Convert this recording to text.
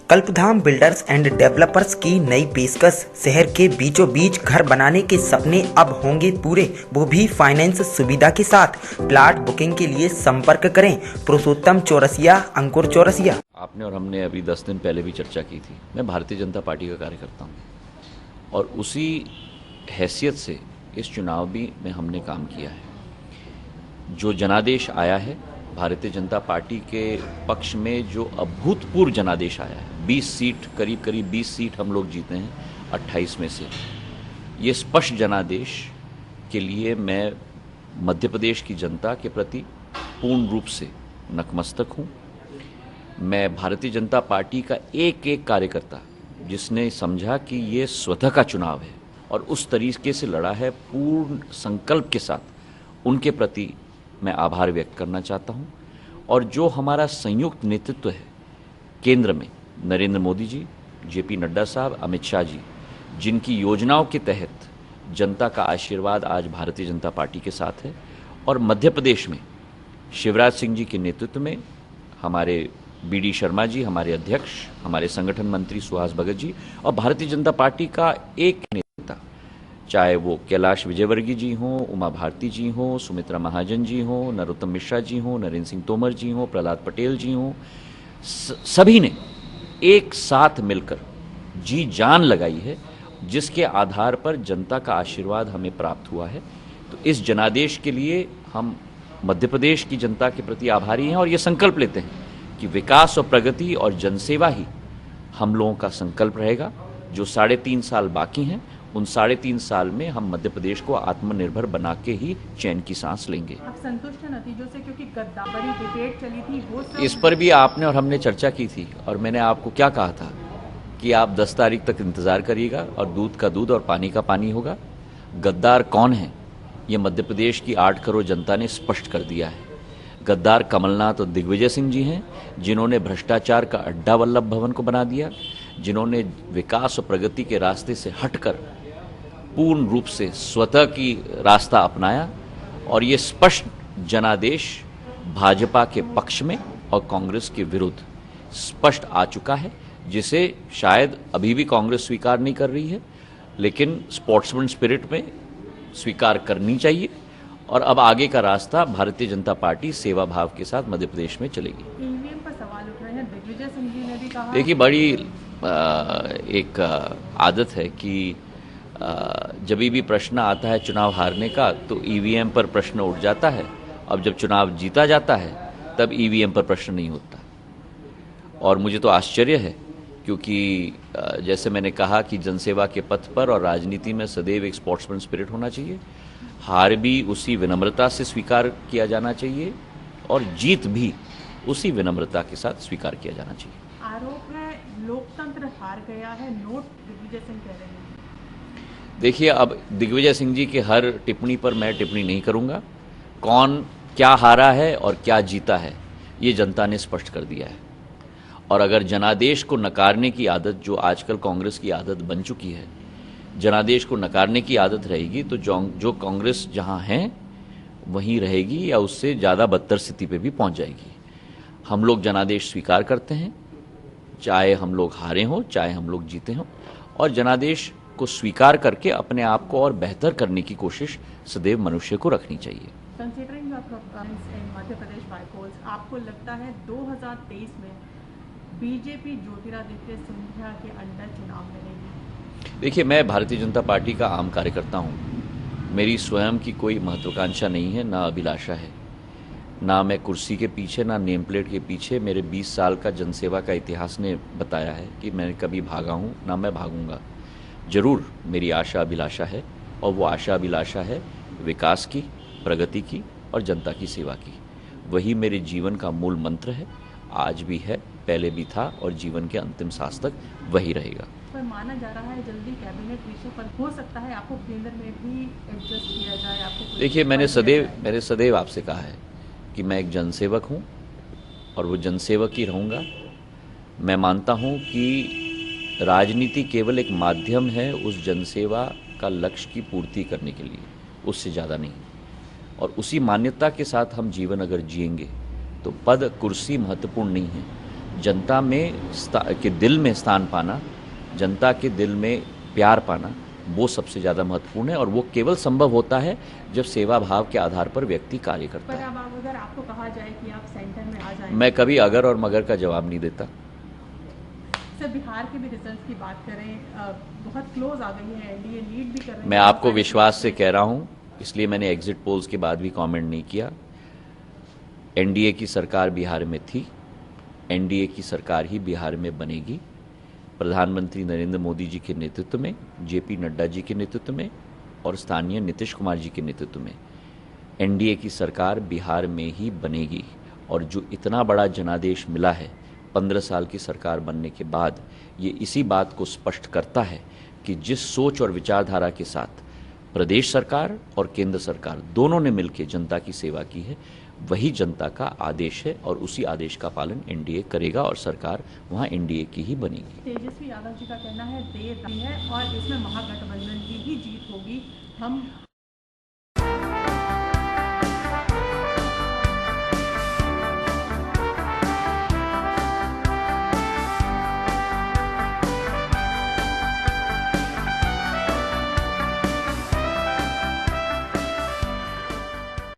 कल्पधाम builders and developers की नई पेशकश। शहर के बीचों बीच घर बनाने के सपने अब होंगे पूरे, वो भी फाइनेंस सुविधा के साथ। प्लाट बुकिंग के लिए संपर्क करें पुरुषोत्तम चौरसिया, अंकुर चौरसिया। आपने और हमने अभी 10 दिन पहले भी चर्चा की थी। मैं भारतीय जनता पार्टी का कार्यकर्ता हूँ और उसी हैसियत से इस चुनाव भी में हमने काम किया है। जो जनादेश आया है भारतीय जनता पार्टी के पक्ष में, जो अभूतपूर्व जनादेश आया है, 20 सीट, करीब 20 सीट हम लोग जीते हैं 28 में से। ये स्पष्ट जनादेश के लिए मैं मध्य प्रदेश की जनता के प्रति पूर्ण रूप से नतमस्तक हूँ। मैं भारतीय जनता पार्टी का एक एक कार्यकर्ता जिसने समझा कि ये स्वतः का चुनाव है और उस तरीके से लड़ा है पूर्ण संकल्प के साथ, उनके प्रति मैं आभार व्यक्त करना चाहता हूं। और जो हमारा संयुक्त नेतृत्व है केंद्र में, नरेंद्र मोदी जी, जेपी नड्डा साहब, अमित शाह जी, जिनकी योजनाओं के तहत जनता का आशीर्वाद आज भारतीय जनता पार्टी के साथ है, और मध्य प्रदेश में शिवराज सिंह जी के नेतृत्व में हमारे बीडी शर्मा जी, हमारे अध्यक्ष, हमारे संगठन मंत्री सुहास भगत जी, और भारतीय जनता पार्टी का एक नेता, चाहे वो कैलाश विजयवर्गीय जी हों, उमा भारती जी हों, सुमित्रा महाजन जी हों, नरोत्तम मिश्रा जी हों, नरेंद्र सिंह तोमर जी हों, प्रहलाद पटेल जी हों, सभी ने एक साथ मिलकर जी जान लगाई है, जिसके आधार पर जनता का आशीर्वाद हमें प्राप्त हुआ है। तो इस जनादेश के लिए हम मध्य प्रदेश की जनता के प्रति आभारी हैं और ये संकल्प लेते हैं कि विकास और प्रगति और जनसेवा ही हम लोगों का संकल्प रहेगा। जो 3.5 साल बाकी हैं, उन 3.5 साल में हम मध्य प्रदेश को आत्मनिर्भर बना के ही चैन की सांस लेंगे। आप संतुष्ट हैं नतीजों से? क्योंकि गद्दारी डिबेट चली थी, वो सब इस पर भी आपने और हमने चर्चा की थी और मैंने आपको क्या कहा था कि आप 10 तारीख तक इंतजार करिएगा और दूध का दूध और पानी का पानी होगा। गद्दार कौन है, ये मध्य प्रदेश की 8 करोड़ जनता ने स्पष्ट कर दिया है। गद्दार कमलनाथ और दिग्विजय सिंह जी हैं, जिन्होंने भ्रष्टाचार का अड्डा वल्लभ भवन को बना दिया, जिन्होंने विकास और प्रगति के रास्ते से हटकर पूर्ण रूप से स्वतः की रास्ता अपनाया। और ये स्पष्ट जनादेश भाजपा के पक्ष में और कांग्रेस के विरुद्ध स्पष्ट आ चुका है, जिसे शायद अभी भी कांग्रेस स्वीकार नहीं कर रही है, लेकिन स्पोर्ट्समैन स्पिरिट में स्वीकार करनी चाहिए। और अब आगे का रास्ता भारतीय जनता पार्टी सेवा भाव के साथ मध्य प्रदेश में चलेगी। ईवीएम पर सवाल उठ रहे हैं, दिग्विजय सिंह जी ने भी कहा। देखिए, बड़ी एक आदत है कि जब भी प्रश्न आता है चुनाव हारने का, तो ईवीएम पर प्रश्न उठ जाता है। अब जब चुनाव जीता जाता है तब ईवीएम पर प्रश्न नहीं उठता। और मुझे तो आश्चर्य है, क्योंकि जैसे मैंने कहा कि जनसेवा के पथ पर और राजनीति में सदैव एक स्पोर्ट्समैन स्पिरिट होना चाहिए। हार भी उसी विनम्रता से स्वीकार किया जाना चाहिए और जीत भी उसी विनम्रता के साथ स्वीकार किया जाना चाहिए। आरोप है लोकतंत्र हार गया है, नोट दिग्विजय सिंह कह रहे हैं। देखिए, अब दिग्विजय सिंह जी के हर टिप्पणी पर मैं टिप्पणी नहीं करूंगा। कौन क्या हारा है और क्या जीता है, ये जनता ने स्पष्ट कर दिया है। और अगर जनादेश को नकारने की आदत, जो आजकल कांग्रेस की आदत बन चुकी है, जनादेश को नकारने की आदत रहेगी, तो जो कांग्रेस जहां है वहीं रहेगी या उससे ज़्यादा बदतर स्थिति पे भी पहुंच जाएगी। हम लोग जनादेश स्वीकार करते हैं, चाहे हम लोग हारे हों, चाहे हम लोग जीते हों, और जनादेश को स्वीकार करके अपने आप को और बेहतर करने की कोशिश सदैव मनुष्य को रखनी चाहिए। Considering your performance in Madhya Pradesh bypolls, आपको लगता है 2023 में बीजेपी ज्योतिरादित्य सिंधिया के अंडर चुनाव लड़ेगी? देखिए, मैं भारतीय जनता पार्टी का आम कार्यकर्ता हूँ। मेरी स्वयं की कोई महत्वाकांक्षा नहीं है, ना अभिलाषा है, ना मैं कुर्सी के पीछे, ना नेम प्लेट के पीछे। मेरे 20 साल का जनसेवा का इतिहास ने बताया है कि मैं कभी भागा हूँ, ना मैं भागूंगा। जरूर मेरी आशा अभिलाषा है, और वो आशा अभिलाषा है विकास की, प्रगति की और जनता की सेवा की। वही मेरे जीवन का मूल मंत्र है, आज भी है, पहले भी था और जीवन के अंतिम सांस तक वही रहेगा। पर माना जा रहा है जल्दी कैबिनेट विषय पर हो सकता है आपको केंद्र में भी एडजस्ट किया जाए। आपको देखिए, मैंने सदैव आपसे कहा है कि मैं एक जनसेवक हूँ और वो जनसेवक ही रहूँगा। मैं मानता हूँ कि राजनीति केवल एक माध्यम है उस जनसेवा का लक्ष्य की पूर्ति करने के लिए, उससे ज़्यादा नहीं। और उसी मान्यता के साथ हम जीवन अगर जिएंगे तो पद कुर्सी महत्वपूर्ण नहीं है। जनता के दिल में स्थान पाना, जनता के दिल में प्यार पाना, वो सबसे ज़्यादा महत्वपूर्ण है और वो केवल संभव होता है जब सेवा भाव के आधार पर व्यक्ति कार्य करता पर है। अब अगर आपको कहा जाए कि आप सेंटर में आ जाएं, मैं कभी अगर और मगर का जवाब नहीं देता। सर बिहार के भी रिजल्ट की बात करें, बहुत क्लोज आ गई है, एनडीए लीड भी कर रही है। मैं आपको विश्वास से कह रहा हूँ, इसलिए मैंने एग्जिट पोल्स के बाद भी कमेंट नहीं किया। एनडीए की सरकार बिहार में थी, एनडीए की सरकार ही बिहार में बनेगी। प्रधानमंत्री नरेंद्र मोदी जी के नेतृत्व में, जेपी नड्डा जी के नेतृत्व में और स्थानीय नीतीश कुमार जी के नेतृत्व में एनडीए की सरकार बिहार में ही बनेगी। और जो इतना बड़ा जनादेश मिला है 15 साल की सरकार बनने के बाद, ये इसी बात को स्पष्ट करता है कि जिस सोच और विचारधारा के साथ प्रदेश सरकार और केंद्र सरकार दोनों ने मिलकर जनता की सेवा की है, वही जनता का आदेश है और उसी आदेश का पालन एनडीए करेगा और सरकार वहां एनडीए की ही बनेगी। तेजस्वी यादव जी का कहना है देर रही है और इसमें महागठबंधन की ही जीत होगी, हम